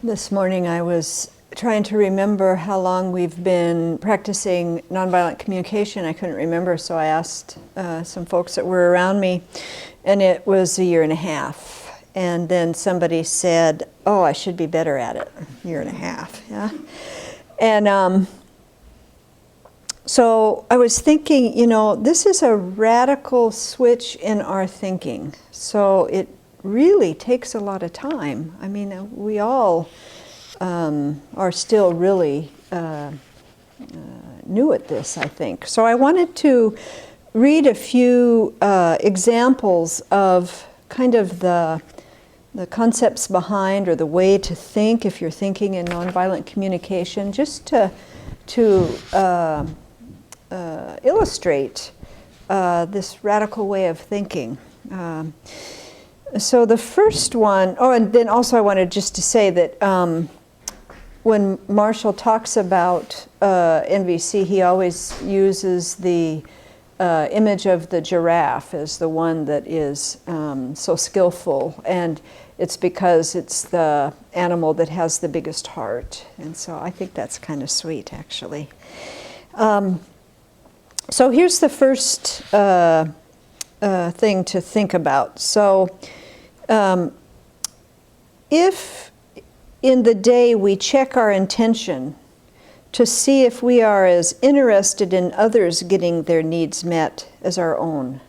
This morning I was trying to remember how long we've been practicing nonviolent communication. I couldn't remember, so I asked some folks that were around me, and it was 1.5 years. And then somebody said, oh, I should be better at it. 1.5 years, yeah. And so I was thinking, you know, this is a radical switch in our thinking. So it really takes a lot of time. I mean, we all are still really new at this, I think. So I wanted to read a few examples of kind of the concepts behind, or the way to think if you're thinking in nonviolent communication, just to illustrate this radical way of thinking. So the first one, oh, and then also I wanted just to say that when Marshall talks about NVC, he always uses the image of the giraffe as the one that is so skillful, and it's because it's the animal that has the biggest heart. And so I think that's kind of sweet, actually. So here's the first thing to think about. So if in the day we check our intention to see if we are as interested in others getting their needs met as our own.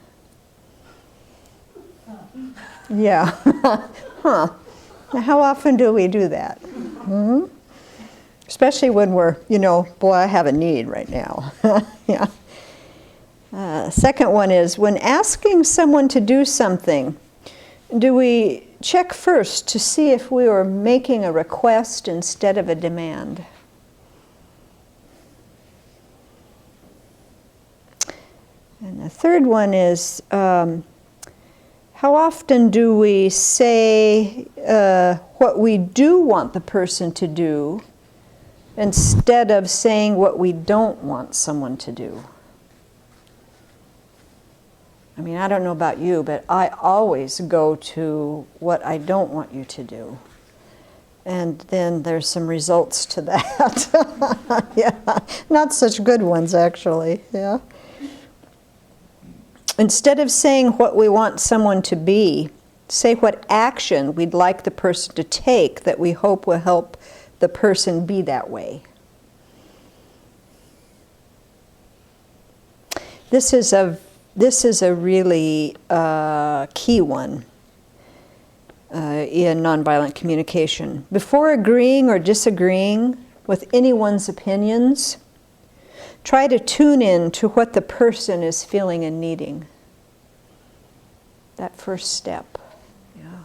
Yeah. Huh. Now, how often do we do that? Mm-hmm. Especially when we're, you know, boy, I have a need right now. Yeah. Second one is, when asking someone to do something, do we check first to see if we are making a request instead of a demand? And the third one is, how often do we say what we do want the person to do instead of saying what we don't want someone to do? I mean, I don't know about you, but I always go to what I don't want you to do. And then there's some results to that. Yeah, not such good ones, actually. Yeah. Instead of saying what we want someone to be, say what action we'd like the person to take that we hope will help the person be that way. This is a really key one in nonviolent communication. Before agreeing or disagreeing with anyone's opinions, try to tune in to what the person is feeling and needing. That first step. Yeah.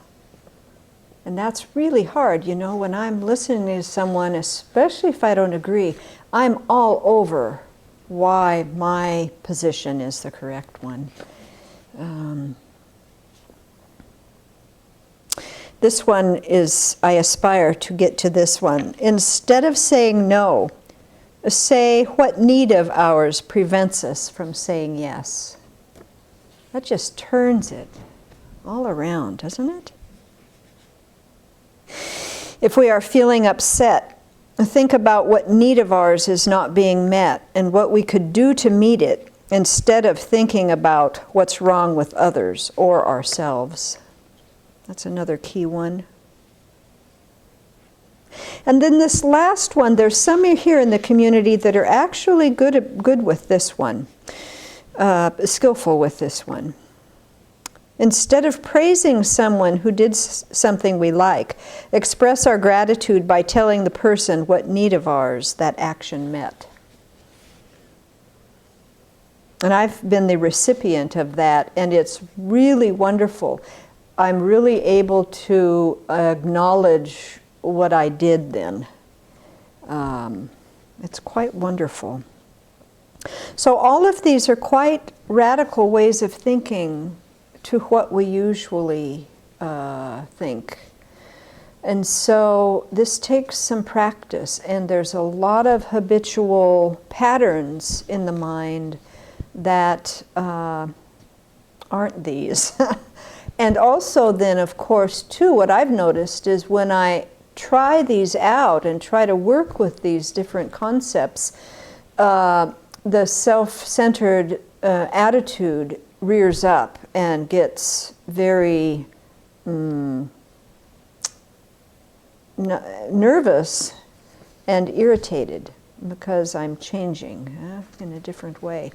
And that's really hard, you know, when I'm listening to someone, especially if I don't agree, I'm all over why my position is the correct one. This one is, I aspire to get to this one. Instead of saying no, say what need of ours prevents us from saying yes. That just turns it all around, doesn't it? If we are feeling upset, think about what need of ours is not being met and what we could do to meet it, instead of thinking about what's wrong with others or ourselves. That's another key one. And then this last one, there's some here in the community that are actually good with this one, skillful with this one. Instead of praising someone who did something we like, express our gratitude by telling the person what need of ours that action met. And I've been the recipient of that, and it's really wonderful. I'm really able to acknowledge what I did then. It's quite wonderful. So all of these are quite radical ways of thinking to what we usually think. And so this takes some practice, and there's a lot of habitual patterns in the mind that aren't these. And also then, of course, too, what I've noticed is when I try these out and try to work with these different concepts, the self-centered attitude rears up and gets very nervous and irritated because I'm changing in a different way.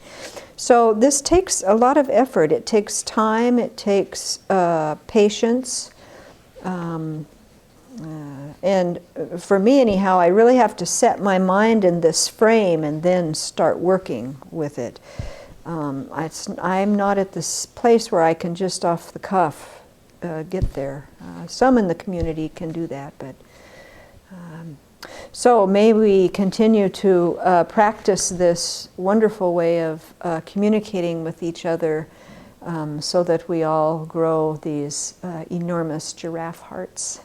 So this takes a lot of effort. It takes time, it takes patience. And for me anyhow, I really have to set my mind in this frame and then start working with it. I'm not at this place where I can just off the cuff get there. Some in the community can do that, but so may we continue to practice this wonderful way of communicating with each other so that we all grow these enormous giraffe hearts.